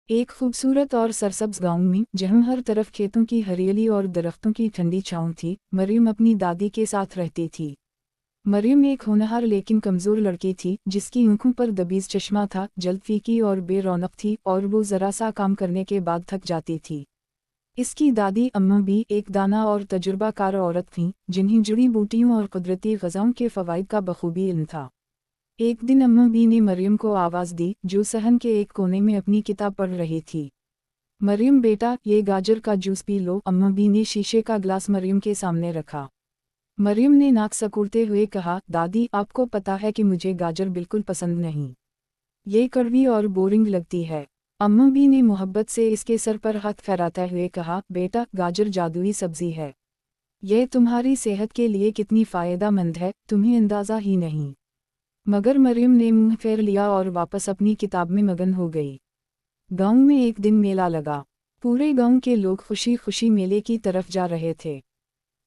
एक खूबसूरत और सरसब्ज गांव में, जहां हर तरफ खेतों की हरियाली और दरख्तों की ठंडी छांव थी, मरियम अपनी दादी के साथ रहती थी। मरियम एक होनहार लेकिन कमज़ोर लड़की थी, जिसकी आंखों पर दबीज चश्मा था, जल्द फीकी और बेरौनक थी, और वो ज़रा सा काम करने के बाद थक जाती थी। इसकी दादी अम्मा भी एक दाना और तजुर्बाकार औरत थीं, जिन्हें जड़ी बूटियों और कुदरती ग़ज़ाओं के फ़वाइद का बखूबी इल्म था। एक दिन अम्मा बी ने मरियम को आवाज़ दी, जो सहन के एक कोने में अपनी किताब पढ़ रही थी। मरियम बेटा, ये गाजर का जूस पी लो। अम्मा बी ने शीशे का गिलास मरियम के सामने रखा। मरियम ने नाक सकुड़ते हुए कहा, दादी, आपको पता है कि मुझे गाजर बिल्कुल पसंद नहीं। ये कड़वी और बोरिंग लगती है। अम्मा बी ने मोहब्बत से इसके सर पर हाथ फेराते हुए कहा, बेटा, गाजर जादुई सब्जी है। यह तुम्हारी सेहत के लिए कितनी फ़ायदेमंद है, तुम्हें अंदाज़ा ही नहीं। मगर मरियम ने मुंह फेर लिया और वापस अपनी किताब में मगन हो गई। गांव में एक दिन मेला लगा। पूरे गांव के लोग खुशी खुशी मेले की तरफ जा रहे थे।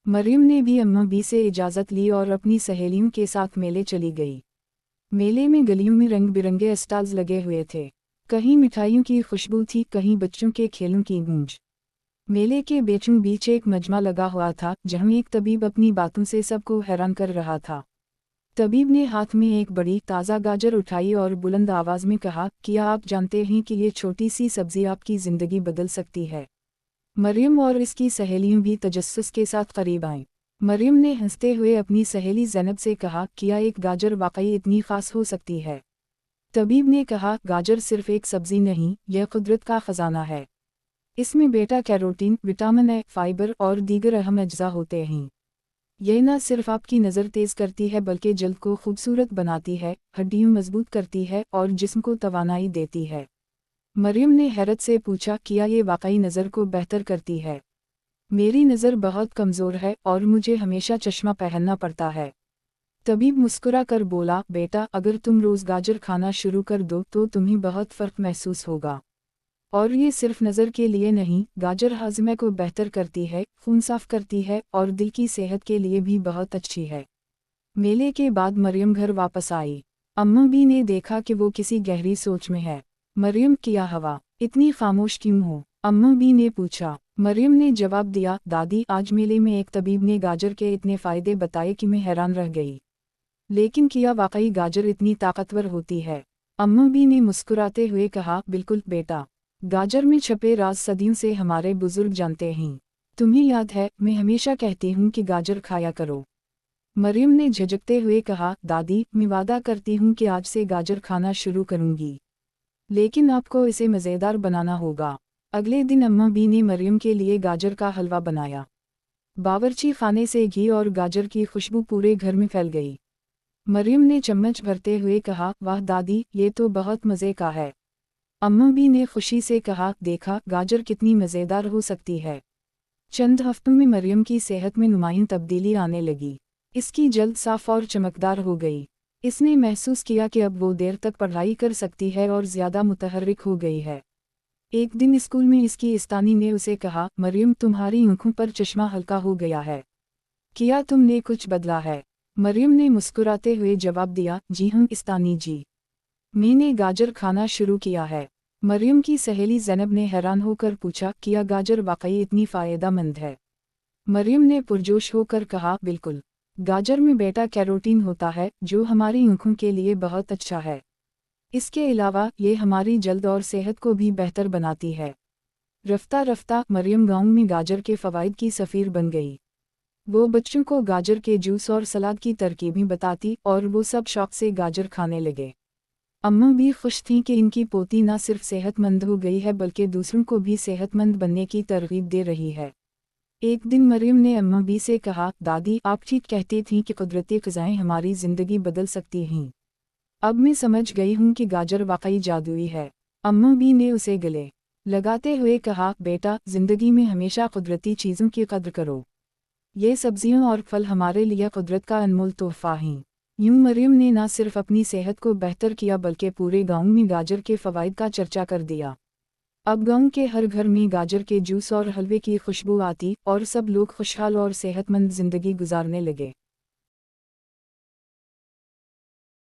मरियम ने भी अम्मा बी से इजाज़त ली और अपनी सहेलियों के साथ मेले चली गई। मेले में गलियों में रंग बिरंगे स्टॉल्स लगे हुए थे। कहीं मिठाइयों की खुशबू थी, कहीं बच्चों के खेलों की गूंज। मेले के बीचों बीच एक मजमा लगा हुआ था, जहां एक तबीब अपनी बातों से सबको हैरान कर रहा था। तबीब ने हाथ में एक बड़ी ताज़ा गाजर उठाई और बुलंद आवाज़ में कहा, क्या आप जानते हैं कि ये छोटी सी सब्ज़ी आपकी ज़िंदगी बदल सकती है। मरियम और इसकी सहेलियों भी तजस्सुस के साथ करीब आईं। मरियम ने हंसते हुए अपनी सहेली ज़ैनब से कहा, क्या एक गाजर वाकई इतनी ख़ास हो सकती है। तबीब ने कहा, गाजर सिर्फ एक सब्ज़ी नहीं, यह कुदरत का ख़जाना है। इसमें बेटा कैरोटीन, विटामिन ए, फाइबर और दीगर अहम अज्जा होते हैं। यह न सिर्फ आपकी नज़र तेज़ करती है, बल्कि जल्द को खूबसूरत बनाती है, हड्डियाँ मजबूत करती है और जिस्म को तवानाई देती है। मरियम ने हैरत से पूछा, क्या ये वाकई नज़र को बेहतर करती है। मेरी नज़र बहुत कमज़ोर है और मुझे हमेशा चश्मा पहनना पड़ता है। तबीब मुस्कुरा कर बोला, बेटा, अगर तुम रोज़ गाजर खाना शुरू कर दो तो तुम्हें बहुत फ़र्क महसूस होगा। और ये सिर्फ नज़र के लिए नहीं, गाजर हाज़मे को बेहतर करती है, खून साफ करती है और दिल की सेहत के लिए भी बहुत अच्छी है। मेले के बाद मरियम घर वापस आई। अम्मा बी ने देखा कि वो किसी गहरी सोच में है। मरियम, क्या हवा, इतनी खामोश क्यों हो? अम्मा बी ने पूछा। मरियम ने जवाब दिया, दादी, आज मेले में एक तबीब ने गाजर के इतने फ़ायदे बताए कि मैं हैरान रह गई। लेकिन क्या वाकई गाजर इतनी ताकतवर होती है? अम्मा बी ने मुस्कुराते हुए कहा, बिल्कुल बेटा, गाजर में छपे राज सदियों से हमारे बुजुर्ग जानते हैं। तुम्हें याद है, मैं हमेशा कहती हूँ कि गाजर खाया करो। मरियम ने झिझकते हुए कहा, दादी, मैं वादा करती हूँ कि आज से गाजर खाना शुरू करूँगी। लेकिन आपको इसे मज़ेदार बनाना होगा। अगले दिन अम्मा बी ने मरियम के लिए गाजर का हलवा बनाया। बावर्ची खाने से घी और गाजर की खुशबू पूरे घर में फैल गई। मरियम ने चम्मच भरते हुए कहा, वाह दादी, ये तो बहुत मज़े का है। अम्मा बी ने खुशी से कहा, देखा, गाजर कितनी मज़ेदार हो सकती है। चंद हफ्तों में मरियम की सेहत में नुमायां तब्दीली आने लगी। इसकी जल्द साफ और चमकदार हो गई। इसने महसूस किया कि अब वो देर तक पढ़ाई कर सकती है और ज़्यादा मुतहर्रिक हो गई है। एक दिन स्कूल में इसकी इस्तानी ने उसे कहा, मरियम, तुम्हारी आंखों पर चश्मा हल्का हो गया है। क्या तुमने कुछ बदला है? मरियम ने मुस्कुराते हुए जवाब दिया, जी हाँ इस्तानी जी, मैंने गाजर खाना शुरू किया है। मरियम की सहेली ज़ैनब ने हैरान होकर पूछा, क्या गाजर वाकई इतनी फ़ायदेमंद है? मरियम ने पुरजोश होकर कहा, बिल्कुल। गाजर में बेटा कैरोटीन होता है, जो हमारी आंखों के लिए बहुत अच्छा है। इसके अलावा ये हमारी जल्द और सेहत को भी बेहतर बनाती है। रफ्ता रफ्ता मरियम गांव में गाजर के फ़वाइद की सफ़ीर बन गई। वो बच्चों को गाजर के जूस और सलाद की तरकीबें बताती और वो सब शौक से गाजर खाने लगे। अम्मा भी खुश थीं कि इनकी पोती न सिर्फ सेहतमंद हो गई है, बल्कि दूसरों को भी सेहतमंद बनने की तरगीब दे रही है। एक दिन मरियम ने अम्मा बी से कहा, दादी, आप ठीक कहती थीं कि कुदरती ग़िज़ाएं हमारी ज़िंदगी बदल सकती हैं। अब मैं समझ गई हूँ कि गाजर वाकई जादुई है। अम्मा बी ने उसे गले लगाते हुए कहा, बेटा, ज़िंदगी में हमेशा कुदरती चीज़ों की कद्र करो। ये सब्जियाँ और फल हमारे लिए कुदरत का अनमोल तोहफ़ा हैं। यूं मरियम ने न सिर्फ अपनी सेहत को बेहतर किया, बल्कि पूरे गांव में गाजर के फ़वाइद का चर्चा कर दिया। अब गांव के हर घर में गाजर के जूस और हलवे की खुशबू आती और सब लोग खुशहाल और सेहतमंद ज़िंदगी गुजारने लगे।